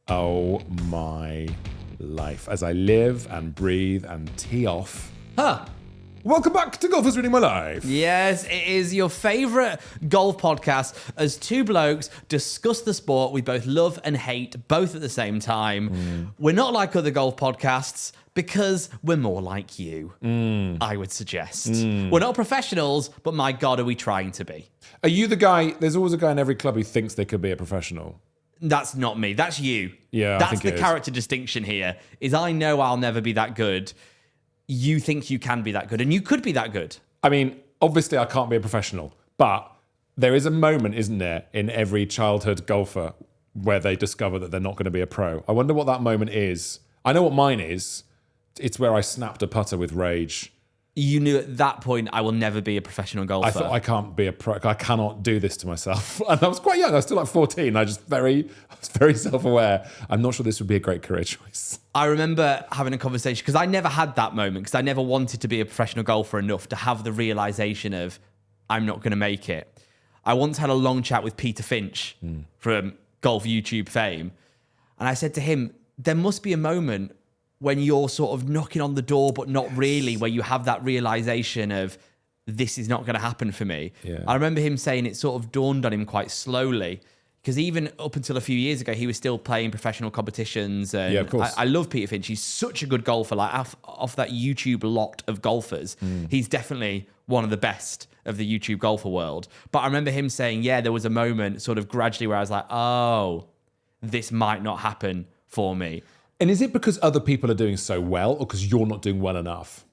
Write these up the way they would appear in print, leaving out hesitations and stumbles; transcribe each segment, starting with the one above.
Oh my life. As I live and breathe and tee off. Huh. Welcome back to Golfers Reading My Life. Yes, it is your favourite golf podcast as two blokes discuss the sport we both love and hate, both at the same time. We're not like other golf podcasts because we're more like you, I would suggest. We're not professionals, but my God, are we trying to be? Are you the guy, there's always a guy in every club who thinks they could be a professional. That's not me. That's you. Yeah, I That's think the it is. character distinction here, is I know I'll never be that good. You think you can be that good, and you could be that good. I mean, obviously I can't be a professional, but there is a moment, isn't there, in every childhood golfer where they discover that they're not going to be a pro. I wonder what that moment is. I know what mine is. It's where I snapped a putter with rage. You knew at that point I will never be a professional golfer. I thought I can't be a pro. I cannot do this to myself. And I was quite young. I was still like 14. I was very self-aware. I'm not sure this would be a great career choice. I remember having a conversation because I never had that moment because I never wanted to be a professional golfer enough to have the realization of I'm not going to make it. I once had a long chat with Peter Finch from Golf YouTube fame. And I said to him, there must be a moment when you're sort of knocking on the door, but not really, where you have that realization of this is not going to happen for me. Yeah. I remember him saying it sort of dawned on him quite slowly because even up until a few years ago, he was still playing professional competitions. And Yeah, of course. I love Peter Finch. He's such a good golfer. Like off that YouTube lot of golfers, he's definitely one of the best of the YouTube golfer world. But I remember him saying, yeah, there was a moment sort of gradually where I was like, oh, this might not happen for me. And is it because other people are doing so well or because you're not doing well enough?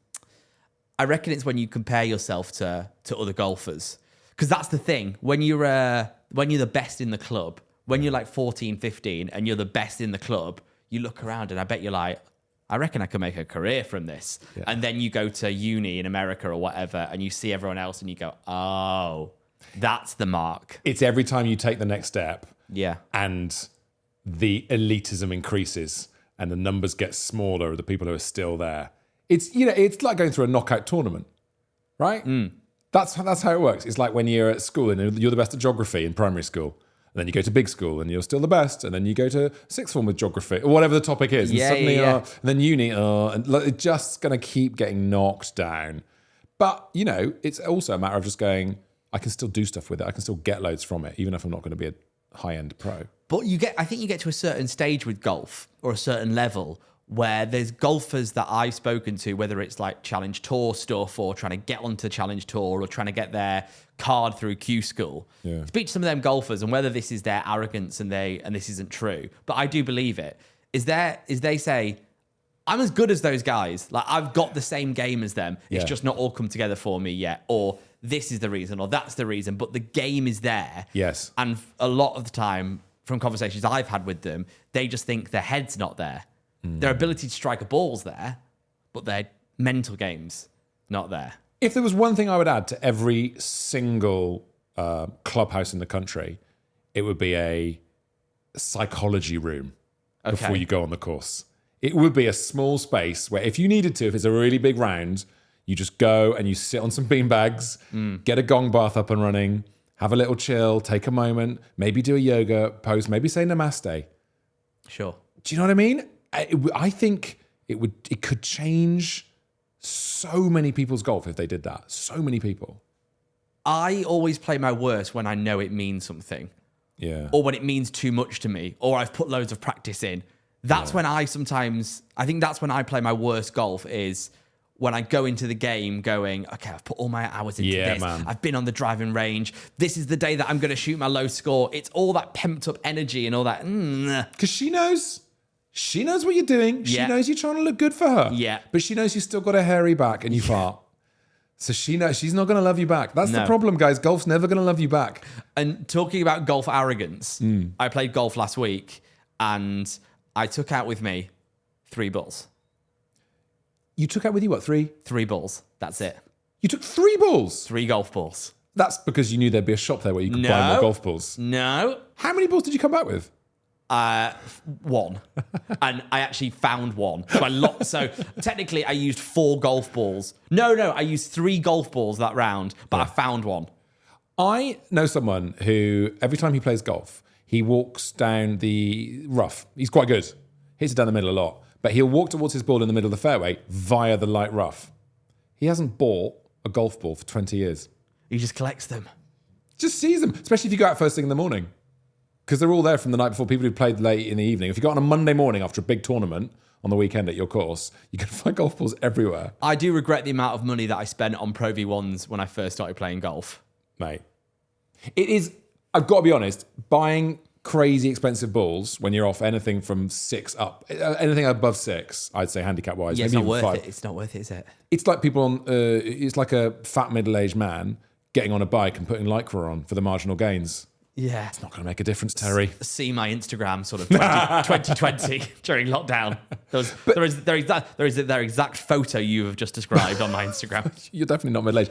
I reckon it's when you compare yourself to other golfers. Because that's the thing. When you're the best in the club, when you're like 14, 15 and you're the best in the club, you look around and I bet you're like, I reckon I could make a career from this. Yeah. And then you go to uni in America or whatever and you see everyone else and you go, oh, that's the mark. It's every time you take the next step. Yeah. And the elitism increases. And the numbers get smaller of the people who are still there. It's like going through a knockout tournament, right? That's how it works. It's like when you're at school and you're the best at geography in primary school. And then you go to big school and you're still the best. And then you go to sixth form with geography or whatever the topic is. And suddenly, and then uni, and it's just going to keep getting knocked down. But, it's also a matter of just going, I can still do stuff with it. I can still get loads from it, even if I'm not going to be a high-end pro. But I think you get to a certain stage with golf or a certain level where there's golfers that I've spoken to, whether it's like Challenge Tour stuff or trying to get onto Challenge Tour or trying to get their card through Q School. Yeah. Speak to some of them golfers and whether this is their arrogance and this isn't true, but I do believe it, is they say, I'm as good as those guys. Like I've got the same game as them. It's just not all come together for me yet. Or this is the reason or that's the reason, but the game is there. Yes. And a lot of the time, from conversations I've had with them, they just think their head's not there. Their ability to strike a ball's there, but their mental game's not there. If there was one thing I would add to every single clubhouse in the country, it would be a psychology room before you go on the course. It would be a small space where if you needed to, if it's a really big round, you just go and you sit on some beanbags, get a gong bath up and running, have a little chill, take a moment, maybe do a yoga pose, maybe say namaste. Sure. Do you know what I mean? I think it could change so many people's golf if they did that. So many people. I always play my worst when I know it means something. Yeah. Or when it means too much to me, or I've put loads of practice in. That's when I think that's when I play my worst golf is when I go into the game going, okay, I've put all my hours into this. Man. I've been on the driving range. This is the day that I'm going to shoot my low score. It's all that pumped up energy and all that. Because she knows what you're doing. She knows you're trying to look good for her. Yeah. But she knows you still got a hairy back and you fart. So she knows she's not going to love you back. That's the problem, guys. Golf's never going to love you back. And talking about golf arrogance, I played golf last week and I took out with me 3 balls. You took out with you what, 3? 3 balls. That's it. You took 3 balls? 3 golf balls. That's because you knew the'd be a shop there where you could buy more golf balls. No. How many balls did you come back with? 1. And I actually found one. So technically I used 4 golf balls. No, I used 3 golf balls that round, but I found one. I know someone who, every time he plays golf, he walks down the rough. He's quite good. Hits it down the middle a lot. But he'll walk towards his ball in the middle of the fairway via the light rough. He hasn't bought a golf ball for 20 years. He just collects them. Just sees them, especially if you go out first thing in the morning. Because they're all there from the night before, people who played late in the evening. If you go on a Monday morning after a big tournament on the weekend at your course, you can find golf balls everywhere. I do regret the amount of money that I spent on Pro V1s when I first started playing golf. Mate. It is, I've got to be honest, buying crazy expensive balls when you're off anything from 6 up, anything above 6, I'd say handicap-wise. Yeah, it's maybe not even worth 5. it. It's not worth it, is it? It's like people on, it's like a fat middle-aged man getting on a bike and putting Lycra on for the marginal gains. Yeah. It's not going to make a difference, Terry. See my Instagram sort of 2020 during lockdown. There is their exact photo you have just described on my Instagram. You're definitely not middle-aged.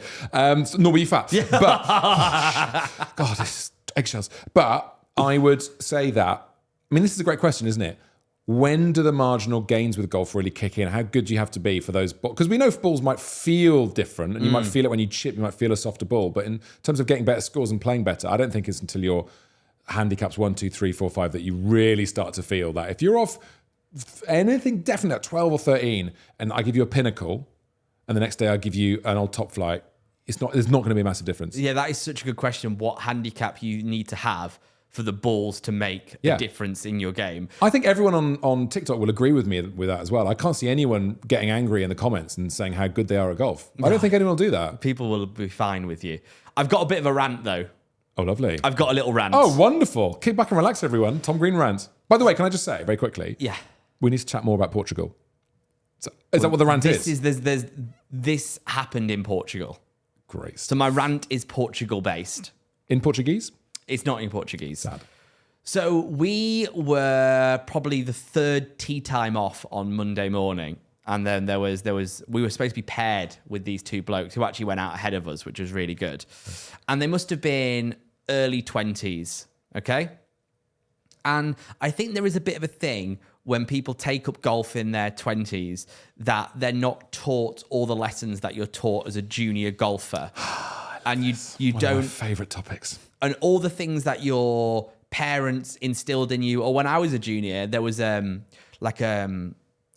Nor were you fat. Yeah. But, God, this eggshells. But I would say that, I mean, this is a great question, isn't it? When do the marginal gains with golf really kick in? How good do you have to be for those balls? Because we know balls might feel different, and you might feel it when you chip, you might feel a softer ball. But in terms of getting better scores and playing better, I don't think it's until your handicaps 1, 2, 3, 4, 5 that you really start to feel that. If you're off anything definitely at 12 or 13, and I give you a pinnacle, and the next day I give you an old top flight, there's not going to be a massive difference. Yeah, that is such a good question. What handicap you need to have for the balls to make a difference in your game. I think everyone on TikTok will agree with me with that as well. I can't see anyone getting angry in the comments and saying how good they are at golf. I don't think anyone will do that. People will be fine with you. I've got a bit of a rant, though. Oh, lovely. I've got a little rant. Oh, wonderful. Kick back and relax, everyone. Tom Green rant. By the way, can I just say very quickly? Yeah. We need to chat more about Portugal. So, is that what the rant is? This happened in Portugal. Great. So my rant is Portugal-based. In Portuguese? It's not in Portuguese. Sad. So we were probably the third tee time off on Monday morning. And then we were supposed to be paired with these two blokes who actually went out ahead of us, which was really good. And they must have been early 20s, okay? And I think there is a bit of a thing when people take up golf in their 20s that they're not taught all the lessons that you're taught as a junior golfer. And you One don't... of my favourite topics. And all the things that your parents instilled in you, or when I was a junior, there was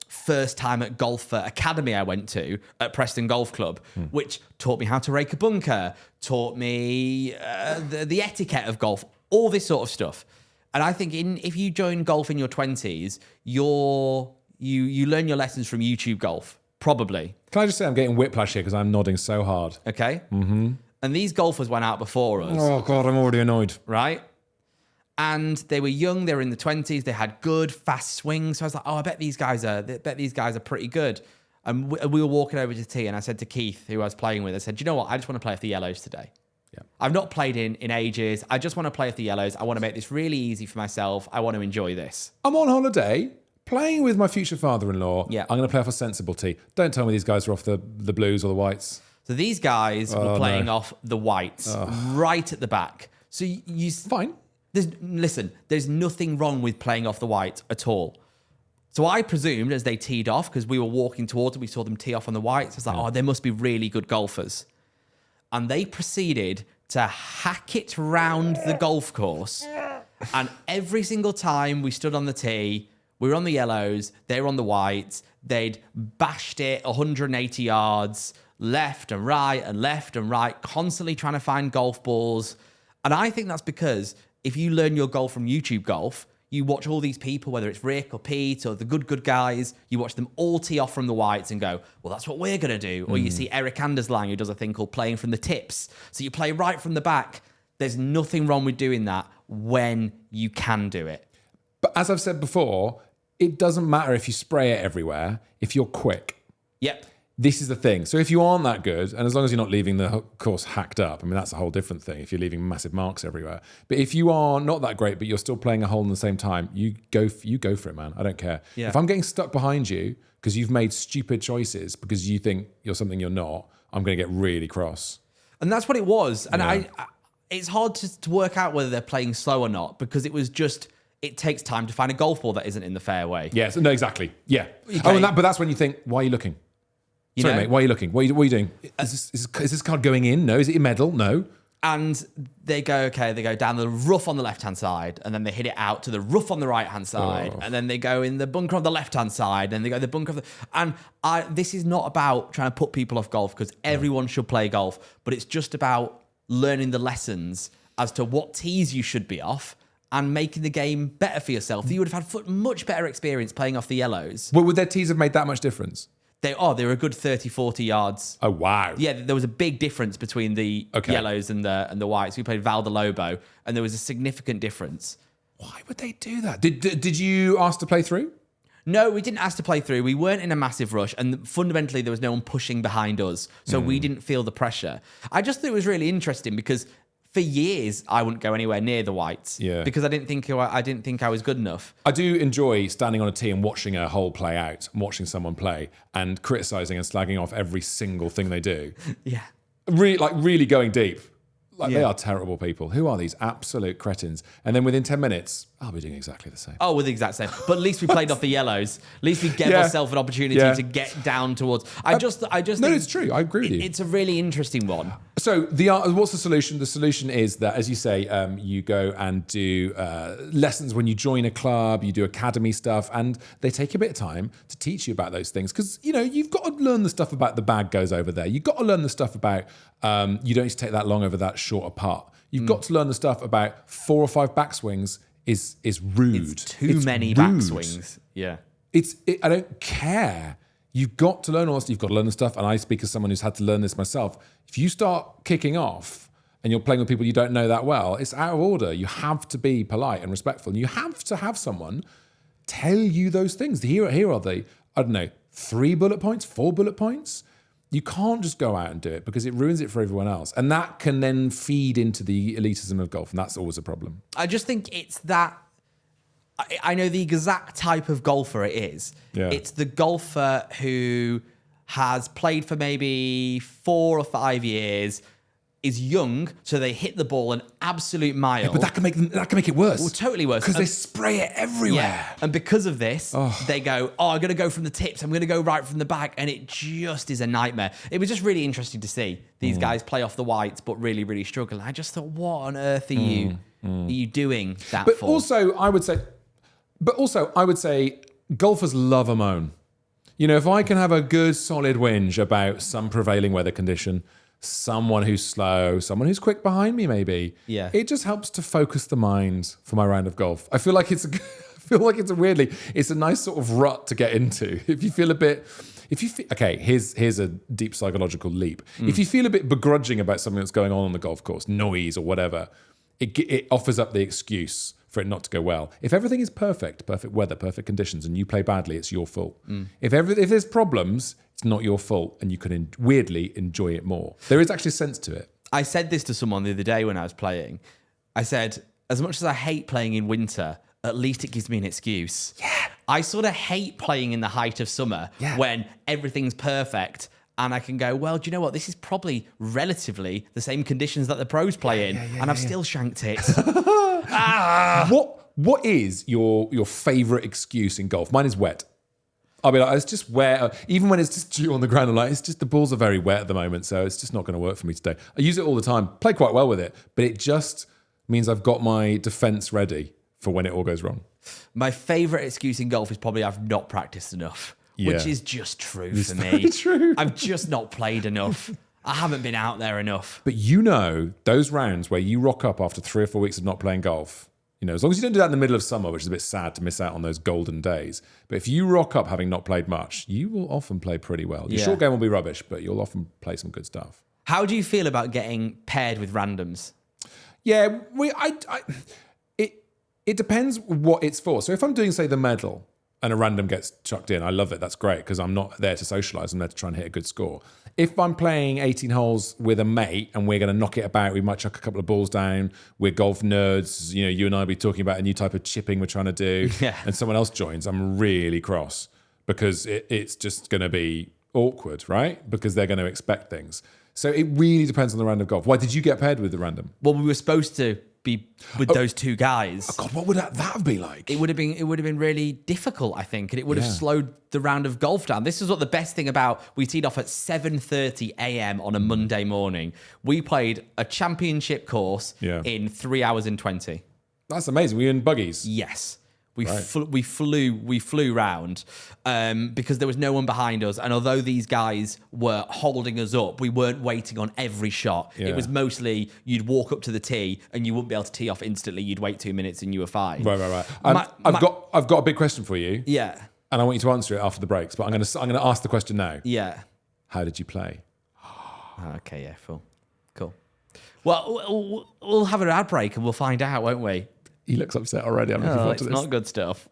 first time at golfer academy I went to at Preston Golf Club, which taught me how to rake a bunker, taught me the etiquette of golf, all this sort of stuff. And I think if you join golf in your 20s, you learn your lessons from YouTube golf, probably. Can I just say I'm getting whiplash here because I'm nodding so hard. Okay. Mm-hmm. And these golfers went out before us. Oh, God, I'm already annoyed. Right? And they were young. They were in the 20s. They had good, fast swings. So I was like, oh, I bet these guys are pretty good. And we were walking over to tee, and I said to Keith, who I was playing with, I said, you know what? I just want to play off the yellows today. Yeah. I've not played in ages. I just want to play off the yellows. I want to make this really easy for myself. I want to enjoy this. I'm on holiday playing with my future father-in-law. Yeah. I'm going to play off a sensible tee. Don't tell me these guys are off the blues or the whites. So these guys were playing off the whites right at the back. So you fine. There's nothing wrong with playing off the whites at all. So I presumed as they teed off, because we were walking towards them, we saw them tee off on the whites. I was like, oh, they must be really good golfers. And they proceeded to hack it round the golf course. And every single time we stood on the tee, we were on the yellows, they were on the whites. They'd bashed it 180 yards, left and right, constantly trying to find golf balls. And I think that's because if you learn your golf from YouTube golf, you watch all these people, whether it's Rick or Pete or the good guys, you watch them all tee off from the whites and go, well, that's what we're going to do. Or you see Eric Anderslang, who does a thing called playing from the tips. So you play right from the back. There's nothing wrong with doing that when you can do it. But as I've said before, it doesn't matter if you spray it everywhere, if you're quick. Yep. This is the thing. So if you aren't that good, and as long as you're not leaving the course hacked up, I mean, that's a whole different thing if you're leaving massive marks everywhere. But if you are not that great, but you're still playing a hole in the same time, you go for it, man. I don't care. Yeah. If I'm getting stuck behind you because you've made stupid choices because you think you're something you're not, I'm going to get really cross. And that's what it was. And it's hard to work out whether they're playing slow or not, because it was just... It takes time to find a golf ball that isn't in the fairway. Yes, no, exactly. Yeah. Okay. Oh, but that's when you think, why are you looking? Sorry, mate, why are you looking? What are you doing? Is this card going in? No. Is it your medal? No. And they go down the rough on the left-hand side, and then they hit it out to the rough on the right-hand side, and then they go in the bunker on the left-hand side, and they go the bunker of the... And this is not about trying to put people off golf, because everyone should play golf, but it's just about learning the lessons as to what tees you should be off and making the game better for yourself. You would have had much better experience playing off the yellows. Well, would their tees have made that much difference? They were a good 30, 40 yards. Oh, wow. Yeah, there was a big difference between the yellows and the whites. We played Valdelobo, and there was a significant difference. Why would they do that? Did you ask to play through? No, we didn't ask to play through. We weren't in a massive rush, and fundamentally there was no one pushing behind us, so we didn't feel the pressure. I just thought it was really interesting because for years I wouldn't go anywhere near the whites because I didn't think I was good enough. I do enjoy standing on a tee and watching a hole play out, and watching someone play and criticizing and slagging off every single thing they do. Yeah. Really going deep. They are terrible people. Who are these absolute cretins? And then within 10 minutes, I'll be doing exactly the same. Oh, with the exact same. But at least we played off the yellows. At least we gave ourselves an opportunity to get down towards... I just no, think it's true. I agree with you. It's a really interesting one. So what's the solution? The solution is that, as you say, you go and do lessons when you join a club, you do academy stuff, and they take a bit of time to teach you about those things. Because, you've got to learn the stuff about the bag goes over there. You've got to learn the stuff about you don't need to take that long over that shorter putt. You've got to learn the stuff about 4 or 5 backswings is rude. It's too many backswings. Yeah. I don't care. You've got to learn all this. You've got to learn the stuff. And I speak as someone who's had to learn this myself. If you start kicking off and you're playing with people you don't know that well, it's out of order. You have to be polite and respectful. And you have to have someone tell you those things. Here are the, 3 bullet points, 4 bullet points. You can't just go out and do it because it ruins it for everyone else. And that can then feed into the elitism of golf. And that's always a problem. I just think it's that... I know the exact type of golfer it is. Yeah. It's the golfer who has played for maybe 4 or 5 years, is young, so they hit the ball an absolute mile. Yeah, but that can make it worse. Well, totally worse. Because they spray it everywhere. Yeah. And because of this, they go, I'm going to go from the tips, I'm going to go right from the back, and it just is a nightmare. It was just really interesting to see these guys play off the whites, but really, really struggle. I just thought, what on earth are you doing that but for? Also, I would say golfers love a moan. If I can have a good solid whinge about some prevailing weather condition, someone who's slow, someone who's quick behind me, maybe. Yeah. It just helps to focus the mind for my round of golf. I feel like it's a nice sort of rut to get into. Here's a deep psychological leap. If you feel a bit begrudging about something that's going on the golf course, noise or whatever, it offers up the excuse for it not to go well. If everything is perfect weather, perfect conditions, and you play badly, it's your fault. If there's problems, it's not your fault, and you can weirdly enjoy it more. There is actually sense to it. I said this to someone the other day when I was playing. I said, as much as I hate playing in winter, at least it gives me an excuse. Yeah. I sort of hate playing in the height of summer when everything's perfect. And I can go, well, do you know what? This is probably relatively the same conditions that the pros play in. And I've still shanked it. What is your favourite excuse in golf? Mine is wet. I'll be like, it's just wet. Even when it's just dew on the ground, I'm like, it's just the balls are very wet at the moment, so it's just not going to work for me today. I use it all the time, play quite well with it, but it just means I've got my defence ready for when it all goes wrong. My favourite excuse in golf is probably I've not practiced enough, which is just true for me. True. I've just not played enough. I haven't been out there enough. But those rounds where you rock up after 3 or 4 weeks of not playing golf, as long as you don't do that in the middle of summer, which is a bit sad to miss out on those golden days. But if you rock up having not played much, you will often play pretty well. Your short game will be rubbish, but you'll often play some good stuff. How do you feel about getting paired with randoms? Yeah, it depends what it's for. So if I'm doing, say, the medal and a random gets chucked in, I love it. That's great because I'm not there to socialise. I'm there to try and hit a good score. If I'm playing 18 holes with a mate and we're going to knock it about, we might chuck a couple of balls down. We're golf nerds. You and I will be talking about a new type of chipping we're trying to do. Yeah. And someone else joins. I'm really cross because it's just going to be awkward, right? Because they're going to expect things. So it really depends on the round of golf. Why did you get paired with the random? Well, we were supposed to. be with those two guys. God, what would that be like? It would have been really difficult, I think, and it would have slowed the round of golf down. This is what the best thing about, we teed off at 7:30 a.m. on a Monday morning. We played a championship course in 3 hours and 20. That's amazing. Were you in buggies? Yes. We flew round because there was no one behind us, and although these guys were holding us up, we weren't waiting on every shot. Yeah. It was mostly you'd walk up to the tee and you wouldn't be able to tee off instantly. You'd wait 2 minutes and you were fine. Right. I've got a big question for you. Yeah. And I want you to answer it after the breaks, but I'm gonna ask the question now. Yeah. How did you play? Okay. Yeah. Cool. Well, we'll have an ad break and we'll find out, won't we? He looks upset already. I'm looking forward to It's this. not good stuff.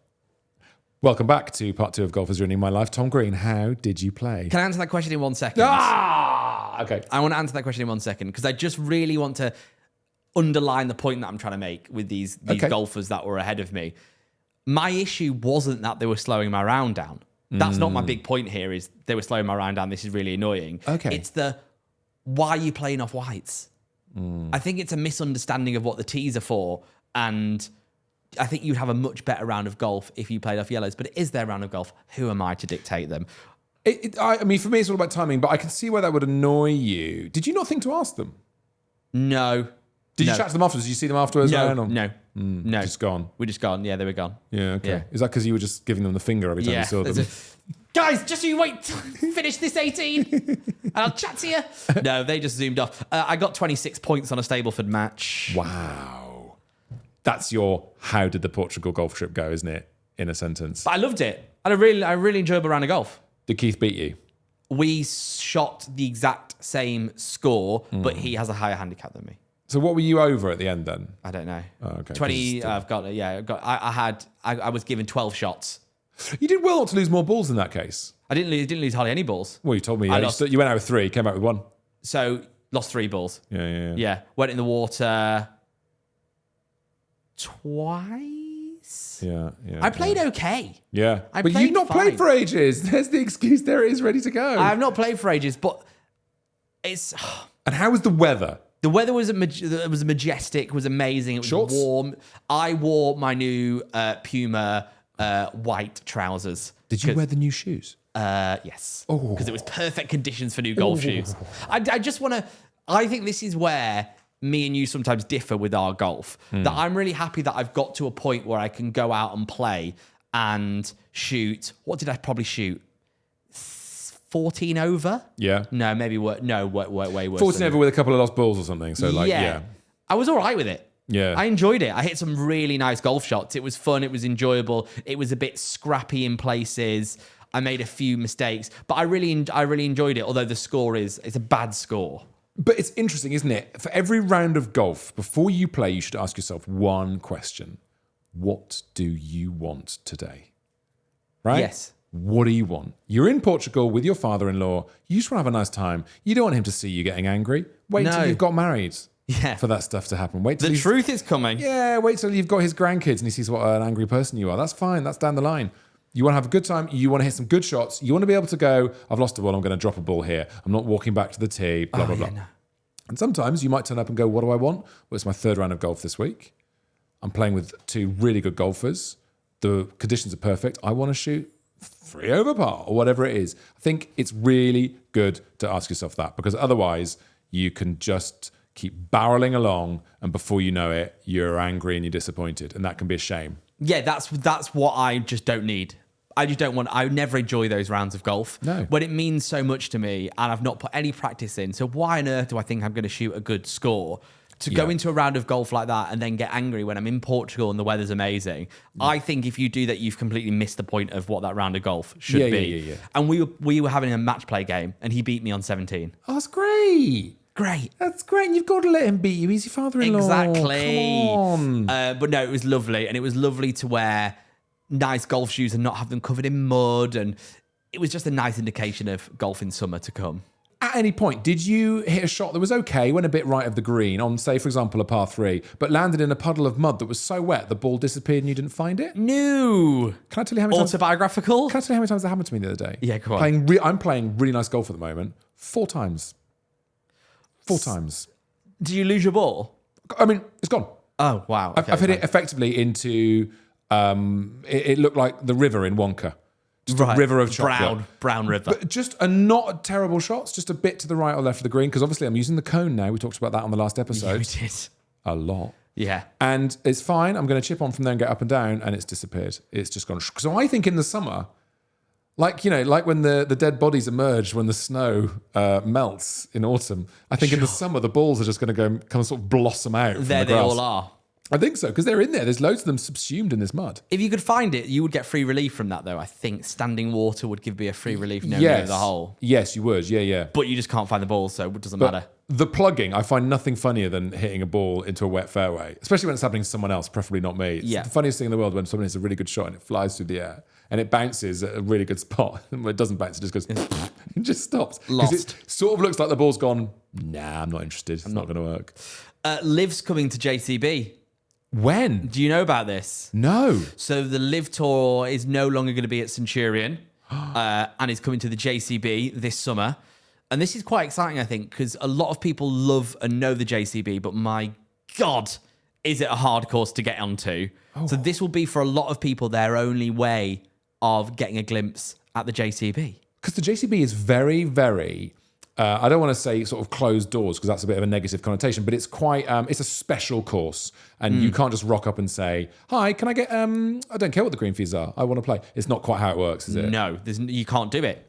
Welcome back to part 2 of Golf is Ruining My Life. Tom Green, how did you play? Can I answer that question in 1 second? Okay. I want to answer that question in 1 second because I just really want to underline the point that I'm trying to make with these golfers that were ahead of me. My issue wasn't that they were slowing my round down. That's not my big point here, is they were slowing my round down. This is really annoying. Okay. It's why are you playing off whites? I think it's a misunderstanding of what the tees are for. And I think you'd have a much better round of golf if you played off yellows. But it is their round of golf. Who am I to dictate them? I mean, for me, it's all about timing, but I can see why that would annoy you. Did you not think to ask them? No. Did you chat to them afterwards? Did you see them afterwards? No. Just gone. We're just gone. Yeah, they were gone. Yeah, okay. Yeah. Is that because you were just giving them the finger every time you saw them? Guys, just you wait. Finish this 18 and I'll chat to you. No, they just zoomed off. I got 26 points on a Stableford match. Wow. That's your how did the Portugal golf trip go, isn't it? In a sentence. But I loved it. I had a really enjoyable round of golf. Did Keith beat you? We shot the exact same score, but he has a higher handicap than me. So what were you over at the end then? I don't know. Oh, okay. 20. I was given 12 shots. You did well not to lose more balls in that case. I didn't lose hardly any balls. Well, you told me I you lost. went out with 3, came out with 1. So lost 3 balls. Yeah. Yeah. Went in the water twice. Yeah. I played okay. Yeah. I But played you've not fine. played for ages. There's the excuse. There it is, ready to go. I have not played for ages, but it's And how was the weather? the weather was majestic, was amazing. It was Shorts? warm. I wore my new Puma white trousers. Did you wear the new shoes? Yes. Because it was perfect conditions for new golf shoes. I just want to... I think this is where me and you sometimes differ with our golf. That I'm really happy that I've got to a point where I can go out and play and shoot... What did I probably shoot? 14 over? Yeah. No, maybe... way worse. 14 than over with a couple of lost balls or something. So yeah. I was all right with it. Yeah. I enjoyed it. I hit some really nice golf shots. It was fun. It was enjoyable. It was a bit scrappy in places. I made a few mistakes, but I really enjoyed it. Although the score it's a bad score. But it's interesting, isn't it? For every round of golf, before you play, you should ask yourself one question. What do you want today? Right? Yes. What do you want? You're in Portugal with your father-in-law. You just want to have a nice time. You don't want him to see you getting angry. Wait till you've got married. Yeah. For that stuff to happen. Wait till The truth is coming. Yeah, wait till you've got his grandkids and he sees what an angry person you are. That's fine. That's down the line. You want to have a good time. You want to hit some good shots. You want to be able to go, I've lost a ball. I'm going to drop a ball here. I'm not walking back to the tee, blah, blah, blah. No. And sometimes you might turn up and go, what do I want? Well, it's my 3rd round of golf this week. I'm playing with 2 really good golfers. The conditions are perfect. I want to shoot 3 over par or whatever it is. I think it's really good to ask yourself that because otherwise you can just keep barreling along and before you know it, you're angry and you're disappointed. And that can be a shame. Yeah, that's what I just don't need. I never enjoy those rounds of golf. No. When it means so much to me and I've not put any practice in. So why on earth do I think I'm going to shoot a good score? To go into a round of golf like that and then get angry when I'm in Portugal and the weather's amazing. I think if you do that, you've completely missed the point of what that round of golf should be. Yeah. And we were having a match play game and he beat me on 17. Oh, that's great. Great. That's great. You've got to let him beat you. He's your father-in-law. Exactly. Come on. But no, it was lovely. And it was lovely to wear nice golf shoes and not have them covered in mud. And it was just a nice indication of golf in summer to come. At any point, did you hit a shot that was okay, went a bit right of the green on, say, for example, a par 3, but landed in a puddle of mud that was so wet the ball disappeared and you didn't find it? No. Can I tell you how many times? Autobiographical? Can I tell you how many times that happened to me the other day? Yeah, go on. I'm playing really nice golf at the moment. 4 times. 4 times. Do you lose your ball? I mean, it's gone. Oh, wow. I've hit it effectively into, it looked like the river in Wonka. Just a river of chocolate. Brown river. But just not terrible shots, just a bit to the right or left of the green, because obviously I'm using the cone now. We talked about that on the last episode. Yeah, we did. A lot. Yeah. And it's fine. I'm going to chip on from there and get up and down, and it's disappeared. It's just gone. So I think in the summer, like when the dead bodies emerge when the snow melts in autumn, I think in the summer the balls are just going to go kind of sort of blossom out. There they all are. I think so, because they're in there. There's loads of them subsumed in this mud. If you could find it, you would get free relief from that, though. I think standing water would give me a free relief near the hole. Yes, you would. Yeah. But you just can't find the ball, so it doesn't matter. The plugging, I find nothing funnier than hitting a ball into a wet fairway, especially when it's happening to someone else, preferably not me. It's the funniest thing in the world when someone hits a really good shot and it flies through the air and it bounces at a really good spot. And when it doesn't bounce, it just goes, it just stops. Lost. It sort of looks like the ball's gone, nah, I'm not interested. It's not going to work. Liv's coming to JCB. When? Do you know about this? No. So the Live Tour is no longer going to be at Centurion and is coming to the JCB this summer. And this is quite exciting, I think, because a lot of people love and know the JCB, but my God, is it a hard course to get onto? Oh. So this will be, for a lot of people, their only way of getting a glimpse at the JCB. Because the JCB is very, very... I don't want to say sort of closed doors because that's a bit of a negative connotation, but it's quite, it's a special course and you can't just rock up and say, hi, can I get, I don't care what the green fees are. I want to play. It's not quite how it works, is it? No, you can't do it.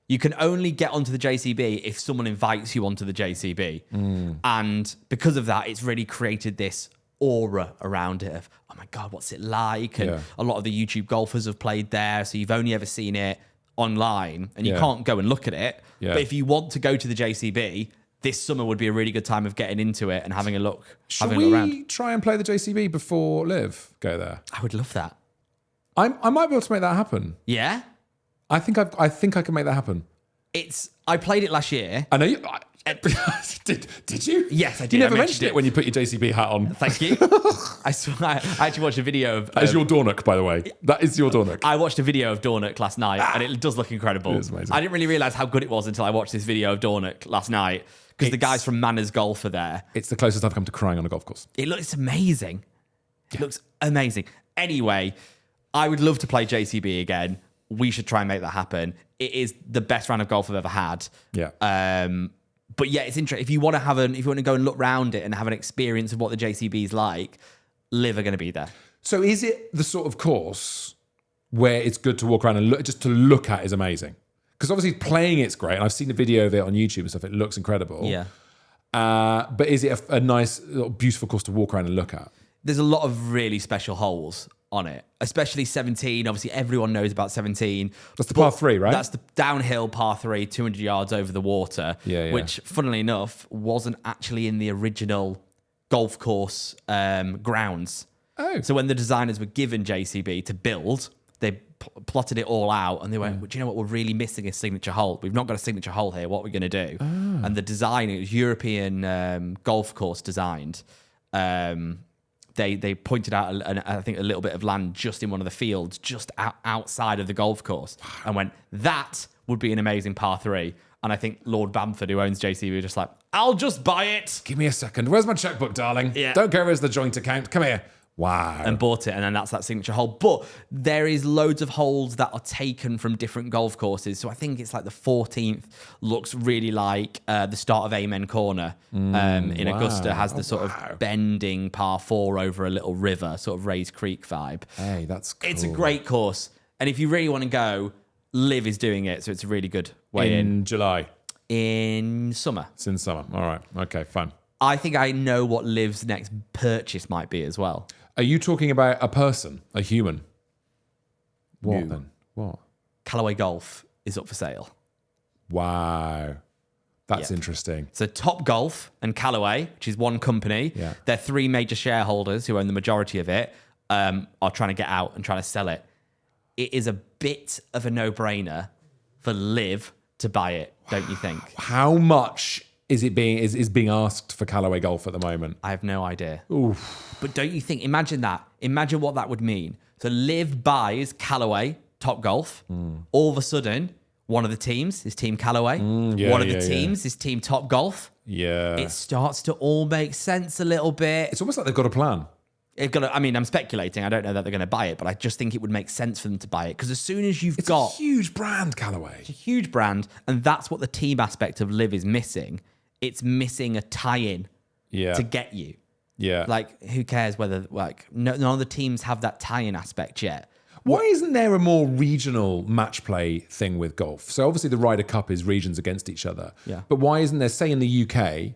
You can only get onto the JCB if someone invites you onto the JCB. And because of that, it's really created this aura around it of, oh my God, what's it like? And a lot of the YouTube golfers have played there. So you've only ever seen it online and you can't go and look at it. But if you want to go to the JCB, this summer would be a really good time of getting into it and having a look. Should we try and play the JCB before Liv go there? I would love that. I might be able to make that happen. Yeah? I think I can make that happen. I played it last year. I know you... Did you? Yes, I did. You never mentioned it when you put your JCB hat on. Thank you. I actually watched a video of... That is your Dornock, by the way. That is your Dornock. I watched a video of Dornock last night, and it does look incredible. It is amazing. I didn't really realise how good it was until I watched this video of Dornock last night, because the guys from Manners Golf are there. It's the closest I've come to crying on a golf course. It looks amazing. It looks amazing. Anyway, I would love to play JCB again. We should try and make that happen. It is the best round of golf I've ever had. Yeah. But yeah, it's interesting. If you want to go and look around it and have an experience of what the JCB is like, Liv are going to be there. So is it the sort of course where it's good to walk around and just to look at is amazing? Because obviously playing it's great, and I've seen a video of it on YouTube and stuff. It looks incredible. Yeah. But is it a nice, beautiful course to walk around and look at? There's a lot of really special holes on it, especially 17. Obviously, everyone knows about 17. That's the par 3, right? That's the downhill par 3, 200 yards over the water, which, funnily enough, wasn't actually in the original golf course grounds. Oh. So when the designers were given JCB to build, they plotted it all out and they went, well, do you know what? We're really missing a signature hole. We've not got a signature hole here. What are we going to do? And the design, it was European golf course designed. They pointed out, I think, a little bit of land just in one of the fields, just outside of the golf course, and went, that would be an amazing par 3. And I think Lord Bamford, who owns JCB, was just like, I'll just buy it. Give me a second. Where's my checkbook, darling? Yeah. Don't go, where's the joint account? Come here. Wow. And bought it, and then that's that signature hole. But there is loads of holes that are taken from different golf courses. So I think it's like the 14th looks really like the start of Amen Corner in Augusta, has the sort of bending par 4 over a little river, sort of Rays Creek vibe. Hey, that's cool. It's a great course. And if you really want to go, Liv is doing it, so it's a really good way in. In July? In summer. It's in summer. All right. Okay, fine. I think I know what Liv's next purchase might be as well. Are you talking about a person, a human? What No. then? What? Callaway Golf is up for sale. Wow. That's interesting. So Top Golf and Callaway, which is one company, they're 3 major shareholders who own the majority of it, are trying to get out and trying to sell it. It is a bit of a no-brainer for Liv to buy it, don't you think? How much is being asked for Callaway Golf at the moment? I have no idea. Oof. But don't you think, imagine that. Imagine what that would mean. So Liv buys Callaway, Top Golf. All of a sudden, one of the teams is Team Callaway. One of the teams is Team Top Golf. Yeah. It starts to all make sense a little bit. It's almost like they've got a plan. I'm speculating. I don't know that they're going to buy it, but I just think it would make sense for them to buy it because as soon as you've got a huge brand, Callaway. It's a huge brand, and that's what the team aspect of Live is missing. It's missing a tie-in to get you. Yeah. Like, who cares whether, like, none of the teams have that tie-in aspect yet. Why isn't there a more regional match play thing with golf? So obviously the Ryder Cup is regions against each other. Yeah. But why isn't there, say in the UK,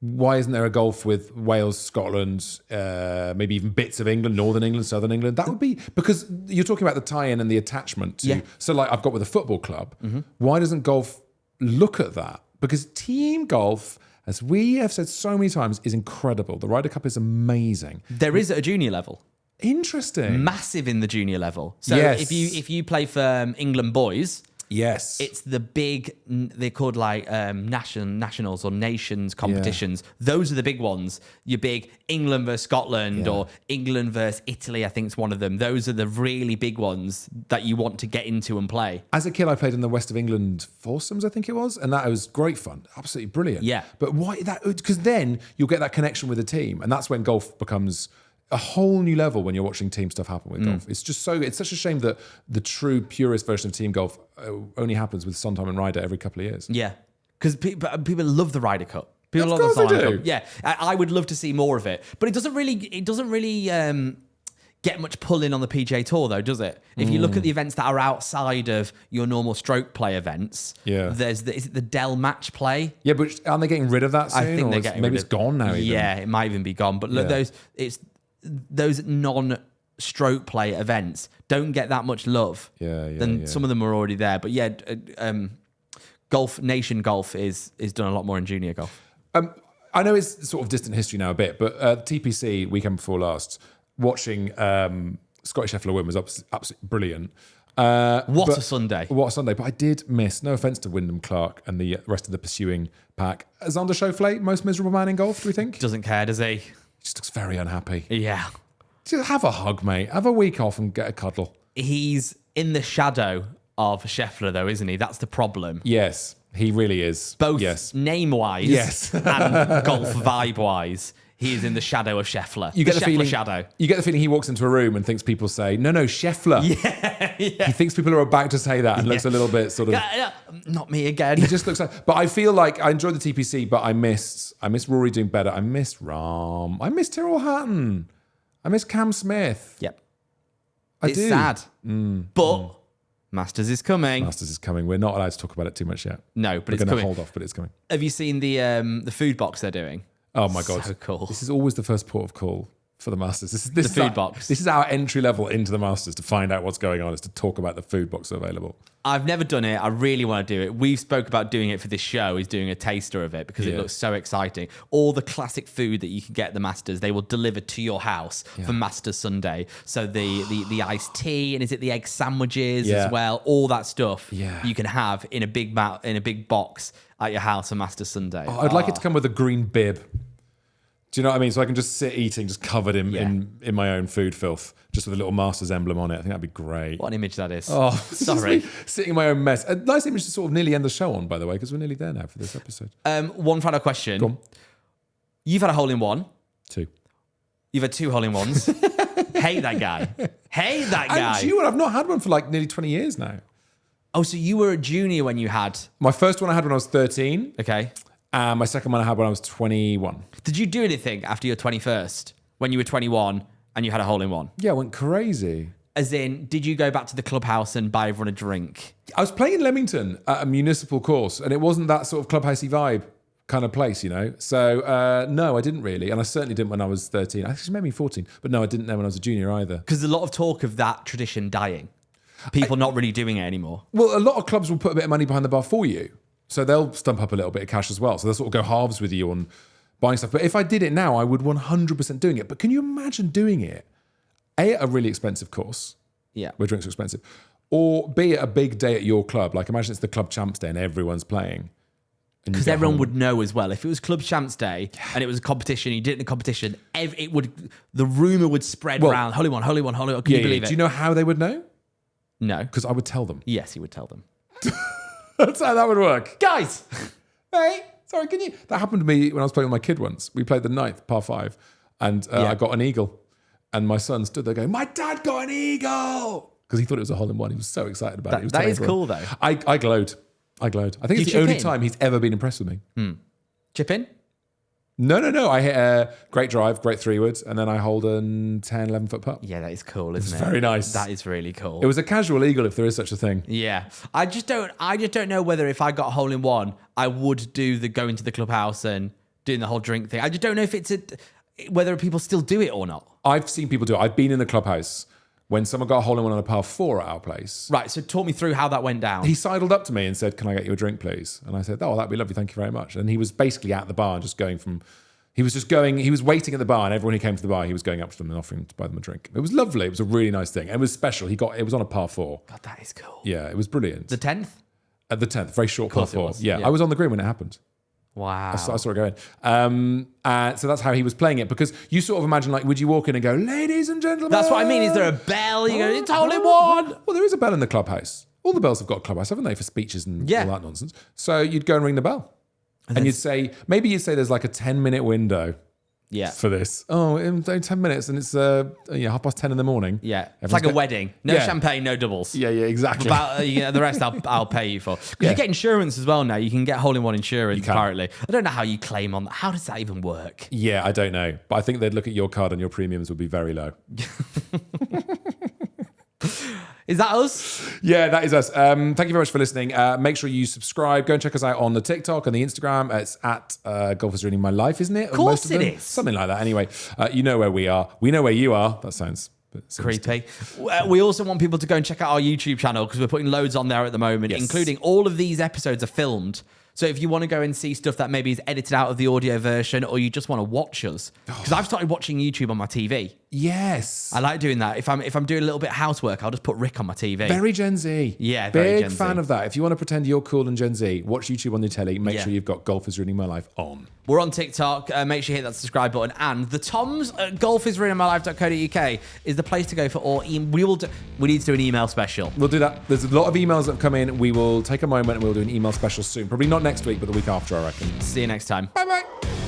why isn't there a golf with Wales, Scotland, maybe even bits of England, Northern England, Southern England? That would be, because you're talking about the tie-in and the attachment to, so like I've got with a football club, why doesn't golf look at that? Because team golf, as we have said so many times, is incredible. The Ryder Cup is amazing. There is at a junior level. Interesting. Massive in the junior level. So Yes. if you play for England boys, Yes. it's the big, they're called like nationals or nations competitions. Those are the big ones. Your big England versus Scotland or England versus Italy, I think is one of them. Those are the really big ones that you want to get into and play. As a kid, I played in the West of England foursomes, I think it was, and that was great fun. Absolutely brilliant. Yeah. But why that? Because then you'll get that connection with the team, and that's when golf becomes a whole new level when you're watching team stuff happen with golf. It's just it's such a shame that the true purest version of team golf only happens with Sondheim and Ryder every couple of years. Yeah. Because people love the Ryder Cup. People Of love the course they Ryder do. Cup. Yeah. I would love to see more of it. But it doesn't really get much pulling on the PGA Tour, though, does it? If you look at the events that are outside of your normal stroke play events, is it the Dell match play? Yeah, but aren't they getting rid of that soon? I think they're getting maybe rid it's gone now. Even. Yeah, it might even be gone. But look, those non-stroke play events don't get that much love. Then some of them are already there. But Nation Golf is done a lot more in junior golf. I know it's sort of distant history now a bit, but TPC weekend before last, watching Scottish Scheffler win was absolutely brilliant. What a Sunday. What a Sunday. But I did miss, no offence to Wyndham Clark and the rest of the pursuing pack, Xander Schauffele, most miserable man in golf, do we think? Doesn't care, does he? He just looks very unhappy. Yeah. Just have a hug, mate. Have a week off and get a cuddle. He's in the shadow of Scheffler, though, isn't he? That's the problem. Yes, he really is. Both name-wise and golf vibe-wise. He is in the shadow of Scheffler. You get the Scheffler feeling. shadow. You get the feeling he walks into a room and thinks people say, "No, Scheffler." Yeah. He thinks people are about to say that and looks a little bit sort of. Not me again. He just looks like. But I feel like I enjoyed the TPC, but I missed Rory doing better. I missed Rahm. I missed Tyrrell Hatton. I missed Cam Smith. Yep. It's sad. But Masters is coming. Masters is coming. We're not allowed to talk about it too much yet. No, but We're it's going to coming. hold off, but it's coming. Have you seen the food box they're doing? Oh my God. So cool. This is always the first port of call for the Masters. This The is food box. This is our entry level into the Masters to find out what's going on, is to talk about the food box available. I've never done it. I really want to do it. We've spoke about doing it for this show, is doing a taster of it because it looks so exciting. All the classic food that you can get at the Masters, they will deliver to your house for Masters Sunday. So the iced tea, and is it the egg sandwiches as well? All that stuff you can have in a big box at your house for Masters Sunday. Oh, I'd like it to come with a green bib. Do you know what I mean? So I can just sit eating, just covered in my own food filth, just with a little Masters emblem on it. I think that'd be great. What an image that is. Oh, sorry. Sitting in my own mess. A nice image to sort of nearly end the show on, by the way, because we're nearly there now for this episode. One final question. Go on. You've had a hole-in-one. 2. You've had 2 hole-in-ones. Hate that guy. Hate that guy. And do you know what? I've not had one for like nearly 20 years now. Oh, so you were a junior when you had... My first one I had when I was 13. Okay. And my second one I had when I was 21. Did you do anything after your 21st, when you were 21 and you had a hole-in-one? Yeah, I went crazy. As in, did you go back to the clubhouse and buy everyone a drink? I was playing in Leamington at a municipal course, and it wasn't that sort of clubhousey vibe kind of place, you know? So, no, I didn't really. And I certainly didn't when I was 13. I think it made me 14. But no, I didn't know when I was a junior either. Because there's a lot of talk of that tradition dying. People not really doing it anymore. Well, a lot of clubs will put a bit of money behind the bar for you. So they'll stump up a little bit of cash as well. So they'll sort of go halves with you on buying stuff. But if I did it now, I would 100% doing it. But can you imagine doing it? A, at a really expensive course, Yeah. where drinks are expensive. Or B, at a big day at your club. Like imagine it's the club champs day and everyone's playing. Because everyone would know as well. If it was Club Champs Day and it was a competition, you did it in a competition, the rumour would spread around. Holy one. Can you believe it? Do you know how they would know? No. Because I would tell them. Yes, he would tell them. That's how that would work. Guys! Hey, sorry, can you? That happened to me when I was playing with my kid once. We played the 9th, par 5, and I got an eagle. And my son stood there going, my dad got an eagle! Because he thought it was a hole-in-one. He was so excited about it. He was That telling is everyone. cool, though. I glowed. I think it's the chip only in? time he's ever been impressed with me. Chip in? No. I hit a great drive, great 3-wood, and then I hold a 10, 11-foot putt. Yeah, that is cool, isn't it? Very nice. That is really cool. It was a casual eagle, if there is such a thing. Yeah. I just don't know whether if I got a hole in one, I would do the going to the clubhouse and doing the whole drink thing. I just don't know if whether people still do it or not. I've seen people do it. I've been in the clubhouse when someone got a hole in one on a par 4 at our place. Right, so talk me through how that went down. He sidled up to me and said, can I get you a drink, please? And I said, oh, that'd be lovely. Thank you very much. And he was basically at the bar and he was waiting at the bar, and everyone who came to the bar, he was going up to them and offering to buy them a drink. It was lovely. It was a really nice thing. It was special. It was on a par 4. God, that is cool. Yeah, it was brilliant. The 10th? At the 10th, very short par course it 4. was. Yeah, Yeah. I was on the green when it happened. Wow. I saw it go in. So that's how he was playing it, because you sort of imagine, like, would you walk in and go, ladies and gentlemen? That's what I mean. Is there a bell? You go, it's hole in one. Well, there is a bell in the clubhouse. All the bells have got a clubhouse, haven't they, for speeches and Yeah. all that nonsense? So you'd go and ring the bell. And you'd say there's like a 10-minute window Yeah. for this. Oh, in 10 minutes, and it's 10:30 in the morning. Yeah. It's Everyone's like a go- wedding. No Yeah. champagne, no doubles. Yeah, exactly. About the rest I'll pay you for. Because Yeah. you get insurance as well now. You can get hole-in-one insurance, can. apparently. I don't know how you claim on that. How does that even work? Yeah, I don't know. But I think they'd look at your card and your premiums would be very low. Is that us? Yeah, that is us. Thank you very much for listening. Make sure you subscribe. Go and check us out on the TikTok and the Instagram. It's at Golf is Ruining My Life, isn't it? Of course Most it them? is. Something like that. Anyway, you know where we are. We know where you are. That sounds a bit sinister. Creepy. We also want people to go and check out our YouTube channel because we're putting loads on there at the moment, Yes. including all of these episodes are filmed. So if you want to go and see stuff that maybe is edited out of the audio version, or you just want to watch us, because I've started watching YouTube on my TV. Yes. I like doing that. If I'm doing a little bit of housework, I'll just put Rick on my TV. Very Gen Z. Yeah, very Big Gen Z. fan of that. If you want to pretend you're cool and Gen Z, watch YouTube on your telly. Make Yeah. sure you've got Golf is Ruining My Life on. We're on TikTok. Make sure you hit that subscribe button. And the Toms at golfisruiningmylife.co.uk is the place to go for all. We need to do an email special. We'll do that. There's a lot of emails that have come in. We will take a moment and we'll do an email special soon. Probably not next week, but the week after, I reckon. See you next time. Bye-bye.